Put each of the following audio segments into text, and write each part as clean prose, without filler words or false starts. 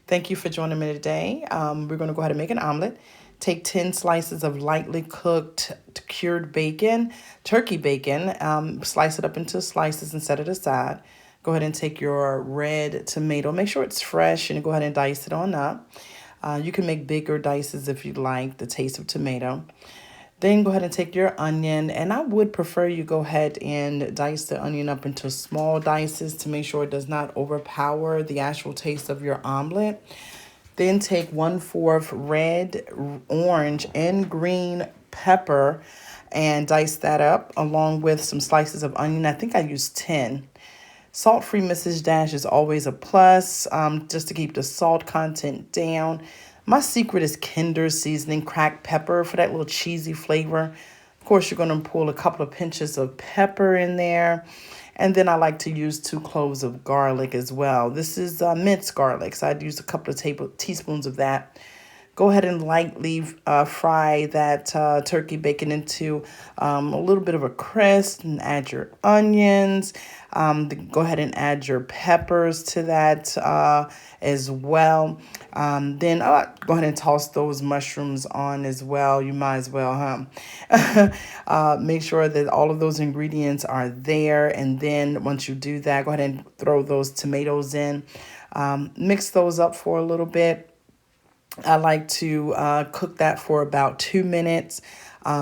Thank you for joining me today. We're going to go ahead and make an omelet. Take 10 slices of lightly cooked cured bacon, turkey bacon, slice it up into slices and set it aside. Go ahead and take your red tomato, make sure it's fresh, and go ahead and dice it on up. You can make bigger dices if you like the taste of tomato. Then go ahead and take your onion, and I would prefer you go ahead and dice the onion up into small dices to make sure it does not overpower the actual taste of your omelet. Then take 1/4 red, orange, and green pepper and dice that up along with some slices of onion. I think I used 10. Salt-free Mrs. Dash is always a plus, just to keep the salt content down. My secret is Kinder seasoning, cracked pepper for that little cheesy flavor. Of course, you're going to pull a couple of pinches of pepper in there. And then I like to use 2 cloves of garlic as well. This is minced garlic, so I'd use a couple of teaspoons of that. Go ahead and lightly fry that turkey bacon into a little bit of a crisp and add your onions. Go ahead and add your peppers to that as well. Then go ahead and toss those mushrooms on as well. You might as well, huh? Make sure that all of those ingredients are there. And then once you do that, go ahead and throw those tomatoes in. Mix those up for a little bit. I like to cook that for about 2 minutes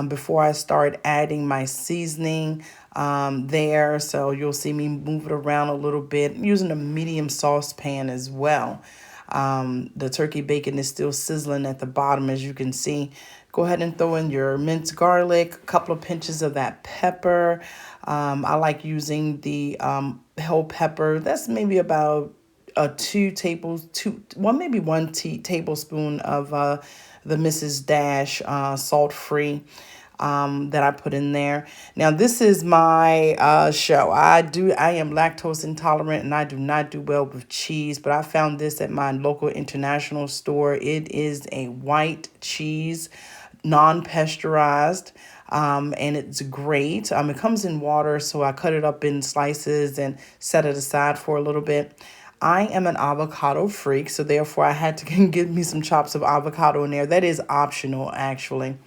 before I start adding my seasoning there. So you'll see me move it around a little bit using a medium saucepan as well. The turkey bacon is still sizzling at the bottom, as you can see. Go ahead and throw in your minced garlic, a couple of pinches of that pepper. I like using the whole pepper. That's maybe about maybe 1 tablespoon of the Mrs. Dash salt free that I put in there. Now this is my show. I am lactose intolerant and I do not do well with cheese, but I found this at my local international store. It is a white cheese, non-pasteurized. And it's great. It comes in water, so I cut it up in slices and set it aside for a little bit. I am an avocado freak, so therefore I had to get me some chops of avocado in there. That is optional, actually.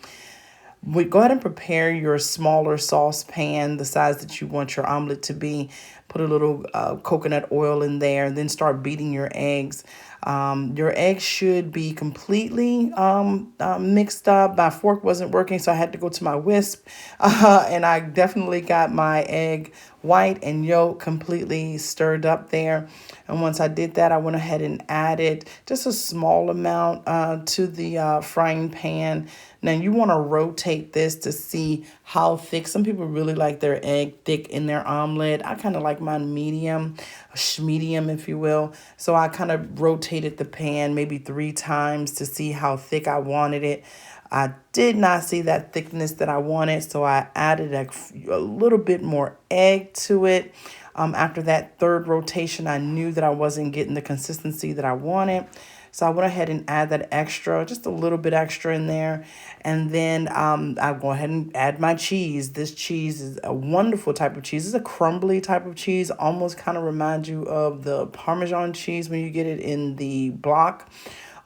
Go ahead and prepare your smaller saucepan, the size that you want your omelet to be. Put a little coconut oil in there, and then start beating your eggs. Your eggs should be completely mixed up. My fork wasn't working, so I had to go to my whisk. And I definitely got my egg white and yolk completely stirred up there. And once I did that, I went ahead and added just a small amount to the frying pan. Now you want to rotate this to see how thick. Some people really like their egg thick in their omelet. I kind of like mine medium, medium if you will. So I kind of rotated the pan maybe 3 times to see how thick I wanted it. I did not see that thickness that I wanted, so I added a little bit more egg to it. After that third rotation, I knew that I wasn't getting the consistency that I wanted. So I went ahead and add that extra, just a little bit extra in there. And then I'll go ahead and add my cheese. This cheese is a wonderful type of cheese. It's a crumbly type of cheese, almost kind of reminds you of the Parmesan cheese when you get it in the block.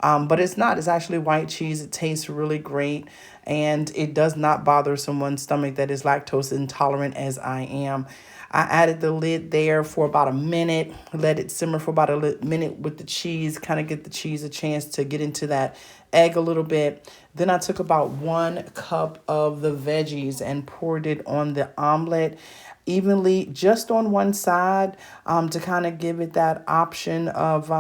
But it's not. It's actually white cheese. It tastes really great. And it does not bother someone's stomach that is lactose intolerant as I am. I added the lid there for about a minute. Let it simmer for about a minute with the cheese. Kind of get the cheese a chance to get into that egg a little bit. Then I took about 1 cup of the veggies and poured it on the omelet evenly, just on one side, to kind of give it that option of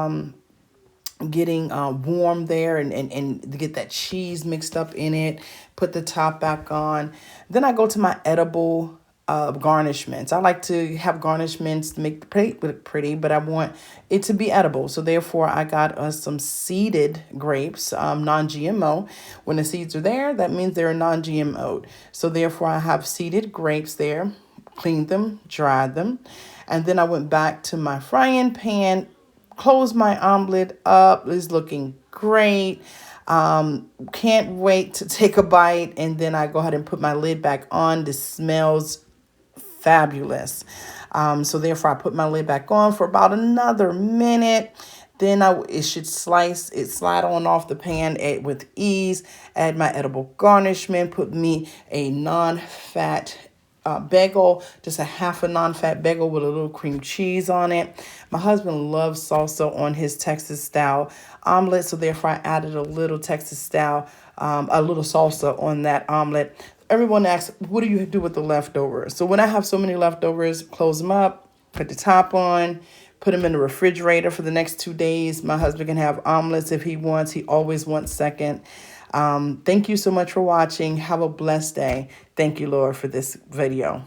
getting warm there and to get that cheese mixed up in it. Put the top back on. Then I go to my edible garnishments. I like to have garnishments to make the plate look pretty, but I want it to be edible. So therefore, I got us some seeded grapes, non-GMO. When the seeds are there, that means they're non-GMO. So therefore, I have seeded grapes there. Cleaned them, dried them, and then I went back to my frying pan. Close my omelet up. It's looking great. Can't wait to take a bite. And then I go ahead and put my lid back on. This smells fabulous. So therefore I put my lid back on for about another minute. Then it should slide on off the pan with ease. Add my edible garnishment. Put me a non-fat bagel, just a half a non-fat bagel with a little cream cheese on it. My husband loves salsa on his Texas style omelet, so therefore I added a little Texas style, a little salsa on that omelet. Everyone asks, what do you do with the leftovers? So when I have so many leftovers, close them up, put the top on, put them in the refrigerator for the next 2 days. My husband can have omelets if he wants. He always wants second. Thank you so much for watching. Have a blessed day. Thank you, Lord, for this video.